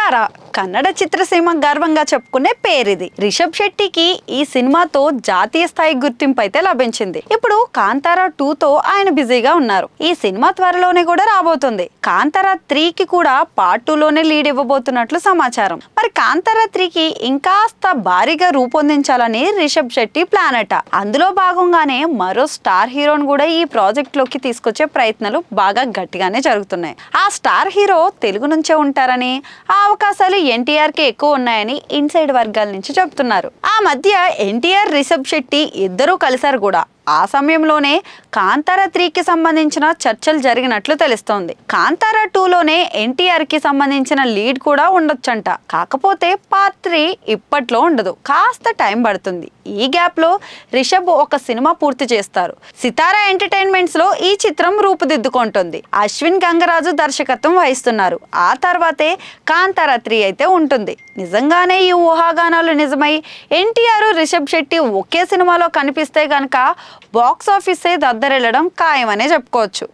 కాంతార కన్నడ చిత్రసీమ గర్వంగా చెప్పుకునే పేరిది. రిషబ్ శెట్టికి ఈ సినిమాతో జాతీయ స్థాయి గుర్తింపు అయితే లభించింది. ఇప్పుడు కాంతార 2తో ఆయన బిజీగా ఉన్నారు. ఈ సినిమా త్వరలోనే కూడా రాబోతుంది. కాంతార 3కి కూడా పార్ట్ 2లోనే లీడ్ ఇవ్వబోతున్నట్లు సమాచారం. మరి కాంతార 3కి ఇంకాస్త భారీగా రూపొందించాలని రిషబ్ శెట్టి ప్లాన్ అట. అందులో భాగంగానే మరో స్టార్ హీరోను కూడా ఈ ప్రాజెక్ట్ లోకి తీసుకొచ్చే ప్రయత్నాలు బాగా గట్టిగానే జరుగుతున్నాయి. ఆ స్టార్ హీరో తెలుగు నుంచే ఉంటారని, ఆ అవకాశాలు ఎన్టీఆర్ కి ఎక్కువ ఉన్నాయని ఇన్సైడ్ వర్గాల నుంచి చెప్తున్నారు. ఆ మధ్య ఎన్టీఆర్ రిషబ్ శెట్టి ఇద్దరూ కలిశారు కూడా. ఆ సమయంలోనే కాంతార 3కి సంబంధించిన చర్చలు జరిగినట్లు తెలుస్తోంది. కాంతార 2లోనే ఎన్టీఆర్ కి సంబంధించిన లీడ్ కూడా ఉండొచ్చంట. కాకపోతే పార్ట్ 3 ఇప్పట్లో ఉండదు, కాస్త టైం పడుతుంది. ఈ గ్యాప్ లో రిషబ్ ఒక సినిమా పూర్తి చేస్తారు. సితారా ఎంటర్టైన్మెంట్స్ లో ఈ చిత్రం రూపుదిద్దుకుంటుంది. అశ్విన్ గంగరాజు దర్శకత్వం వహిస్తున్నారు. ఆ తర్వాతే కాంతార 3 అయితే ఉంటుంది. నిజంగానే ఈ ఊహాగానాలు నిజమై ఎన్టీఆర్ రిషబ్ శెట్టి ఒకే సినిమాలో కనిపిస్తే గనక బాక్స్ ఆఫీసే దద్దరెళ్ళడం ఖాయమనే చెప్పుకోవచ్చు.